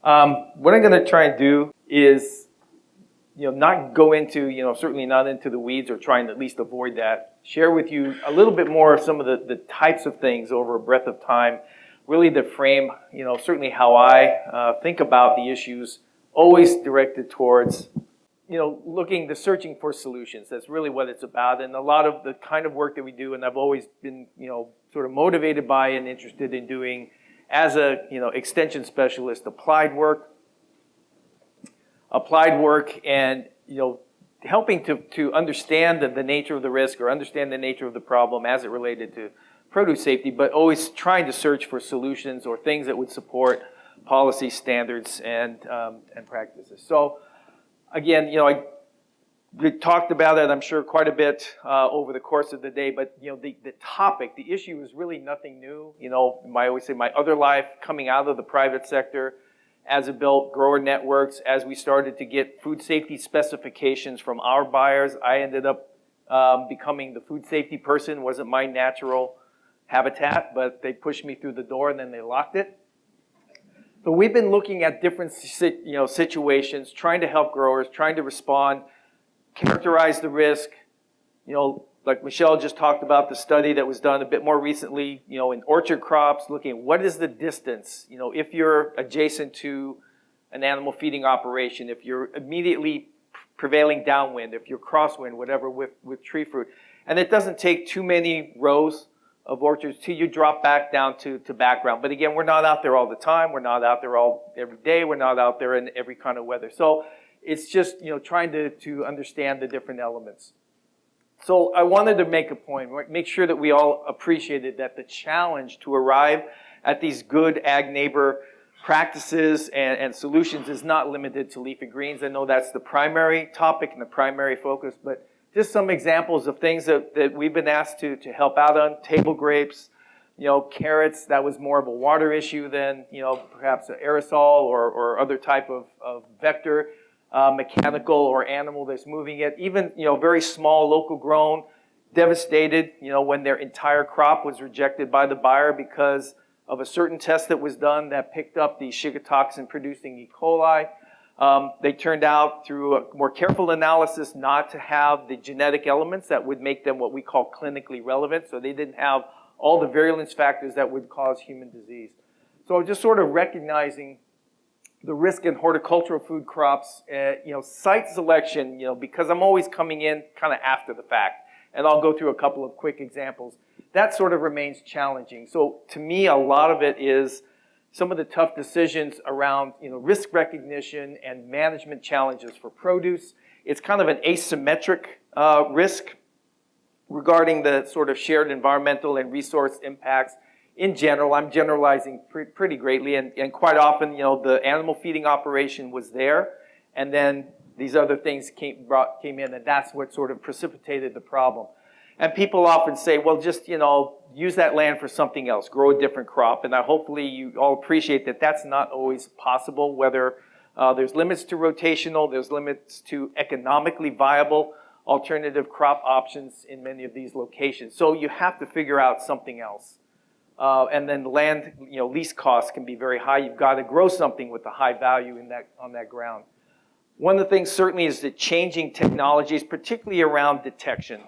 What I'm going to try and do is, not go into, certainly not into the weeds or trying to at least avoid that. Share with you a little bit more of some of the types of things over a breadth of time, really to frame, certainly how I think about the issues, always directed towards, searching for solutions. That's really what it's about. And a lot of the kind of work that we do, and I've always been, sort of motivated by and interested in doing as a, extension specialist, applied work and, helping to understand the nature of the risk or understand the nature of the problem as it related to produce safety, but always trying to search for solutions or things that would support policy standards and practices. So again, we talked about it, I'm sure, quite a bit over the course of the day, but the topic, the issue is really nothing new. I always say my other life coming out of the private sector, as it built grower networks, as we started to get food safety specifications from our buyers, I ended up becoming the food safety person. Wasn't my natural habitat, but they pushed me through the door and then they locked it. So we've been looking at different situations, trying to help growers, trying to respond, characterize the risk. Like Michelle just talked about the study that was done a bit more recently, in orchard crops, looking at what is the distance, if you're adjacent to an animal feeding operation, if you're immediately prevailing downwind, if you're crosswind, whatever, with tree fruit. And it doesn't take too many rows of orchards till you drop back down to background. But again, we're not out there all the time. We're not out there every day. We're not out there in every kind of weather. So it's just, trying to understand the different elements. So I wanted to make a point, make sure that we all appreciated that the challenge to arrive at these good ag neighbor practices and solutions is not limited to leafy greens. I know that's the primary topic and the primary focus, but just some examples of things that we've been asked to help out on. Table grapes, carrots, that was more of a water issue than, perhaps an aerosol or other type of vector. Mechanical or animal that's moving it, even, very small, local grown, devastated, when their entire crop was rejected by the buyer because of a certain test that was done that picked up the shigatoxin producing E. coli. They turned out through a more careful analysis not to have the genetic elements that would make them what we call clinically relevant. So they didn't have all the virulence factors that would cause human disease. So just sort of recognizing the risk in horticultural food crops, site selection, because I'm always coming in kind of after the fact. And I'll go through a couple of quick examples. That sort of remains challenging. So to me, a lot of it is some of the tough decisions around, risk recognition and management challenges for produce. It's kind of an asymmetric risk regarding the sort of shared environmental and resource impacts. In general, I'm generalizing pretty greatly, and quite often, the animal feeding operation was there, and then these other things came in, and that's what sort of precipitated the problem. And people often say, well, just, use that land for something else, grow a different crop, and hopefully you all appreciate that that's not always possible, whether there's limits to rotational, there's limits to economically viable alternative crop options in many of these locations. So you have to figure out something else. And then land, lease costs can be very high. You've got to grow something with a high value on that ground. One of the things certainly is the changing technologies, particularly around detection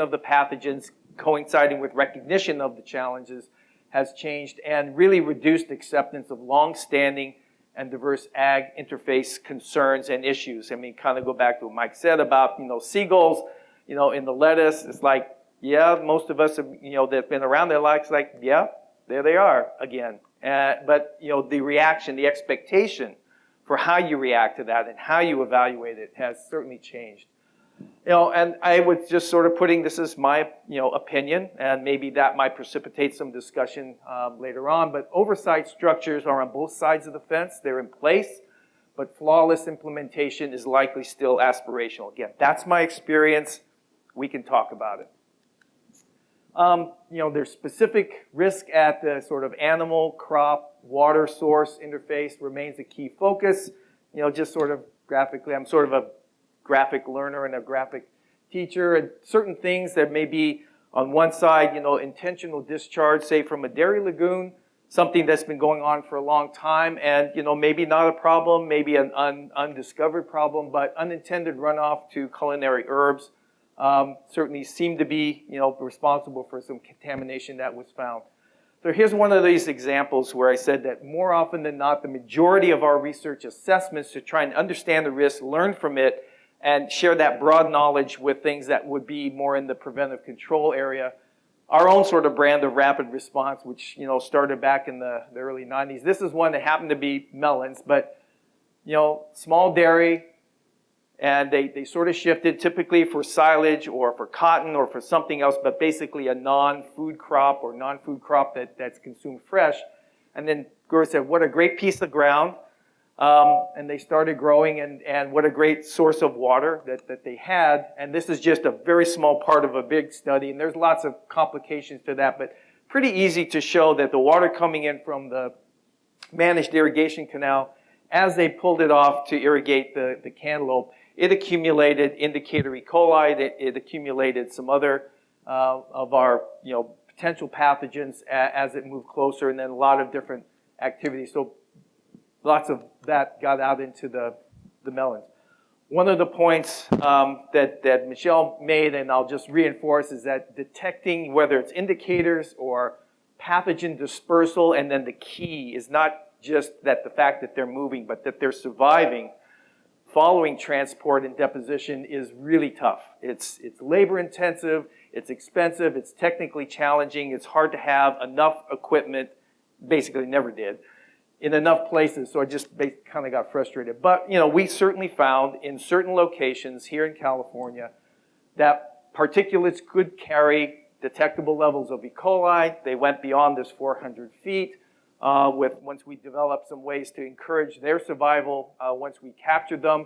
of the pathogens, coinciding with recognition of the challenges, has changed and really reduced acceptance of long-standing and diverse ag interface concerns and issues. I mean, kind of go back to what Mike said about, seagulls, in the lettuce. It's like, yeah, most of us have, that've been around their lives, like, yeah, there they are again. But, the reaction, the expectation for how you react to that and how you evaluate it has certainly changed. And I was just sort of putting this as my, opinion, and maybe that might precipitate some discussion later on, but oversight structures are on both sides of the fence. They're in place, but flawless implementation is likely still aspirational. Again, that's my experience. We can talk about it. There's specific risk at the sort of animal, crop, water source interface remains a key focus. Just sort of graphically, I'm sort of a graphic learner and a graphic teacher, and certain things that may be on one side, intentional discharge, say from a dairy lagoon, something that's been going on for a long time, and maybe not a problem, maybe an undiscovered problem, but unintended runoff to culinary herbs certainly seemed to be responsible for some contamination that was found. So here's one of these examples where I said that more often than not, the majority of our research assessments to try and understand the risk, learn from it, and share that broad knowledge with things that would be more in the preventive control area. Our own sort of brand of rapid response, which started back in the early 90s. This is one that happened to be melons, but small dairy, and they sort of shifted typically for silage or for cotton or for something else, but basically a non-food crop or non-food crop that's consumed fresh. And then growers said, what a great piece of ground. And they started growing, and what a great source of water that they had. And this is just a very small part of a big study, and there's lots of complications to that, but pretty easy to show that the water coming in from the managed irrigation canal, as they pulled it off to irrigate the cantaloupe, it accumulated indicator E. coli, it accumulated some other of our potential pathogens as it moved closer, and then a lot of different activities. So lots of that got out into the melons. One of the points that Michelle made, and I'll just reinforce, is that detecting whether it's indicators or pathogen dispersal, and then the key is not just that the fact that they're moving, but that they're surviving following transport and deposition is really tough. It's labor intensive, it's expensive, it's technically challenging, it's hard to have enough equipment, basically never did, in enough places, so I just kind of got frustrated. But, we certainly found in certain locations here in California that particulates could carry detectable levels of E. coli. They went beyond this 400 feet once we developed some ways to encourage their survival once we captured them.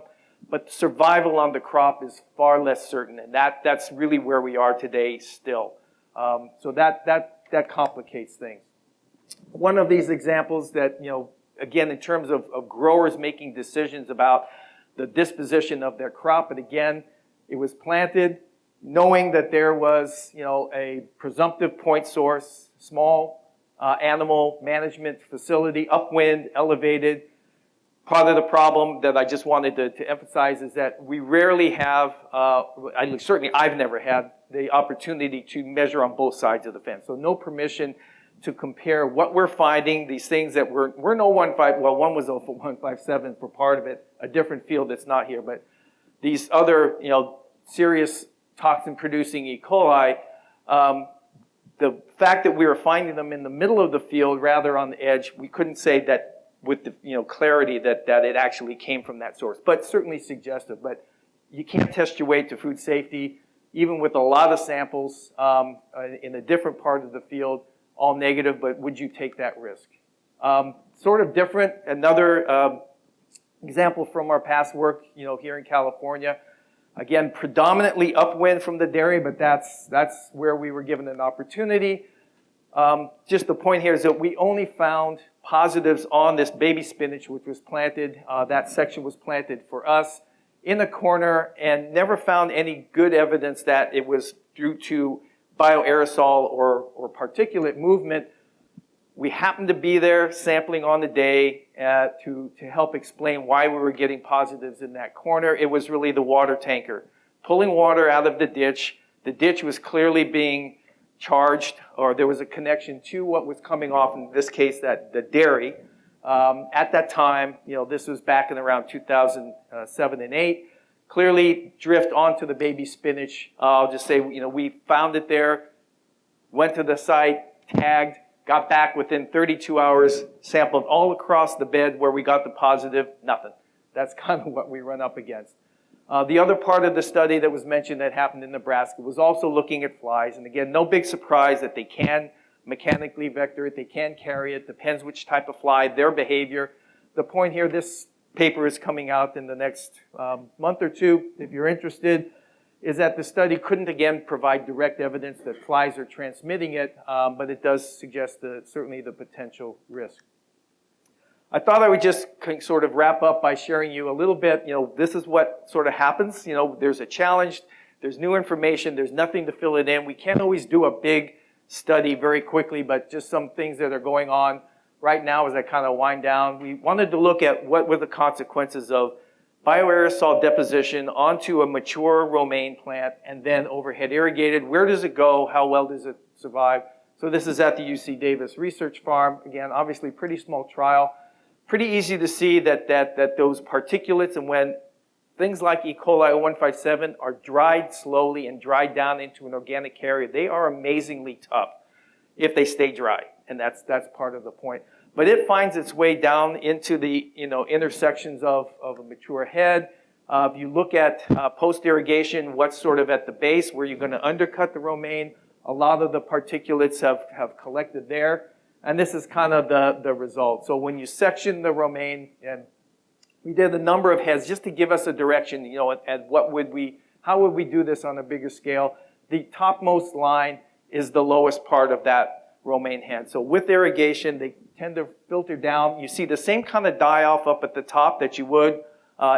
But survival on the crop is far less certain, and that's really where we are today still. So that complicates things. One of these examples that, again, in terms of growers making decisions about the disposition of their crop, but again, it was planted knowing that there was, a presumptive point source, small animal management facility, upwind, elevated. Part of the problem that I just wanted to emphasize is that we rarely have, certainly I've never had the opportunity to measure on both sides of the fence. So no permission to compare what we're finding, these things that we're no 1.5, well, one was 157 for part of it, a different field that's not here, but these other, serious toxin-producing E. coli, the fact that we were finding them in the middle of the field rather on the edge, we couldn't say that with the clarity that it actually came from that source, but certainly suggestive. But you can't test your way to food safety, even with a lot of samples in a different part of the field, all negative, but would you take that risk? Sort of different, another example from our past work, here in California. Again, predominantly upwind from the dairy, but that's where we were given an opportunity. Just the point here is that we only found positives on this baby spinach, which was planted, that section was planted for us in a corner, and never found any good evidence that it was due to bioaerosol or particulate movement. We happened to be there sampling on the day to help explain why we were getting positives in that corner. It was really the water tanker pulling water out of the ditch. The ditch was clearly being charged, or there was a connection to what was coming off, in this case, the dairy. At that time, this was back in around 2007 and 8. Clearly drift onto the baby spinach. I'll just say, we found it there, went to the site, tagged, got back within 32 hours, sampled all across the bed where we got the positive, nothing. That's kind of what we run up against. The other part of the study that was mentioned that happened in Nebraska was also looking at flies. And again, no big surprise that they can mechanically vector it, they can carry it, depends which type of fly, their behavior. The point here, this paper is coming out in the next month or two, if you're interested, is that the study couldn't again provide direct evidence that flies are transmitting it, but it does suggest certainly the potential risk. I thought I would just sort of wrap up by sharing you a little bit, this is what sort of happens. There's a challenge, there's new information, there's nothing to fill it in. We can't always do a big study very quickly, but just some things that are going on. right now as I kind of wind down. We wanted to look at what were the consequences of bioaerosol deposition onto a mature romaine plant and then overhead irrigated. Where does it go? How well does it survive? So this is at the UC Davis Research Farm. Again, obviously pretty small trial. Pretty easy to see that those particulates, and when things like E. coli 0157 are dried slowly and dried down into an organic carrier, they are amazingly tough if they stay dry, and that's part of the point. But it finds its way down into the intersections of a mature head. If you look at post-irrigation, what's sort of at the base where you're going to undercut the romaine, a lot of the particulates have collected there. And this is kind of the result. So when you section the romaine, and we did a number of heads just to give us a direction, at how would we do this on a bigger scale? The topmost line is the lowest part of that romaine head. So with irrigation, they tend to filter down. You see the same kind of die-off up at the top that you would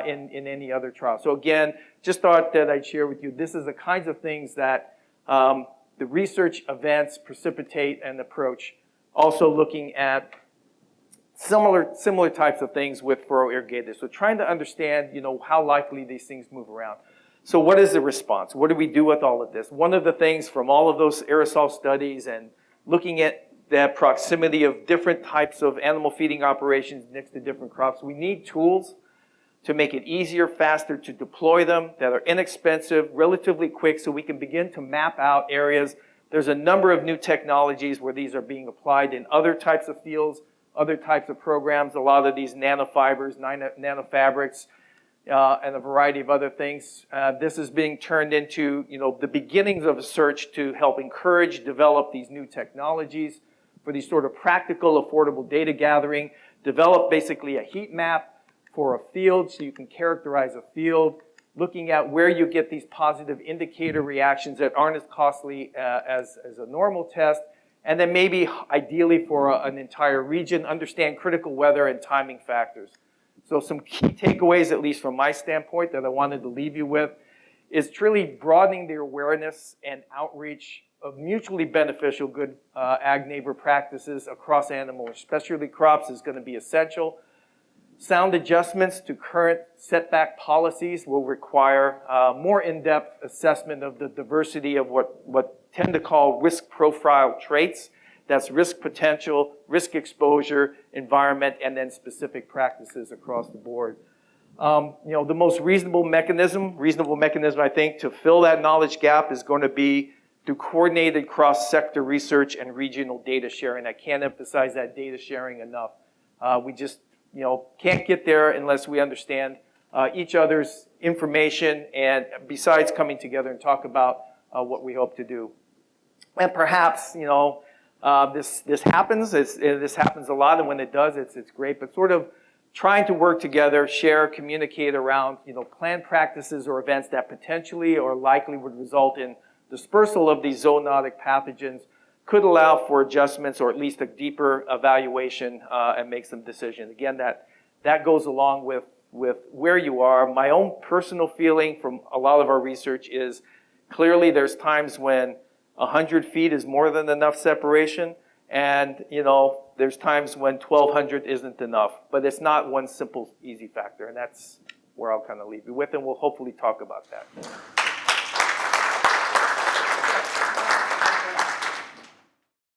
in any other trial. So again, just thought that I'd share with you, this is the kinds of things that the research events precipitate and approach. Also looking at similar types of things with furrow irrigators. So trying to understand, how likely these things move around. So what is the response? What do we do with all of this? One of the things from all of those aerosol studies and looking at the proximity of different types of animal feeding operations next to different crops, we need tools to make it easier, faster to deploy them, that are inexpensive, relatively quick, so we can begin to map out areas. There's a number of new technologies where these are being applied in other types of fields, other types of programs, a lot of these nanofibers, nanofabrics, and a variety of other things. This is being turned into, the beginnings of a search to help encourage, develop these new technologies for these sort of practical, affordable data gathering, develop basically a heat map for a field so you can characterize a field, looking at where you get these positive indicator reactions that aren't as costly as a normal test, and then maybe ideally for an entire region, understand critical weather and timing factors. So some key takeaways, at least from my standpoint, that I wanted to leave you with, is truly broadening the awareness and outreach of mutually beneficial good ag neighbor practices across animal, especially crops, is going to be essential. Sound adjustments to current setback policies will require more in-depth assessment of the diversity of what tend to call risk profile traits. That's risk potential, risk exposure, environment, and then specific practices across the board. The most reasonable mechanism I think to fill that knowledge gap is going to be through coordinated cross-sector research and regional data sharing. I can't emphasize that data sharing enough. We just can't get there unless we understand each other's information, and besides coming together and talk about what we hope to do. And perhaps, this happens. This happens a lot, and when it does, it's great. But sort of trying to work together, share, communicate around, planned practices or events that potentially or likely would result in dispersal of these zoonotic pathogens could allow for adjustments or at least a deeper evaluation and make some decisions. Again, that goes along with where you are. My own personal feeling from a lot of our research is clearly there's times when 100 feet is more than enough separation, and there's times when 1,200 isn't enough. But it's not one simple, easy factor, and that's where I'll kind of leave you with, and we'll hopefully talk about that.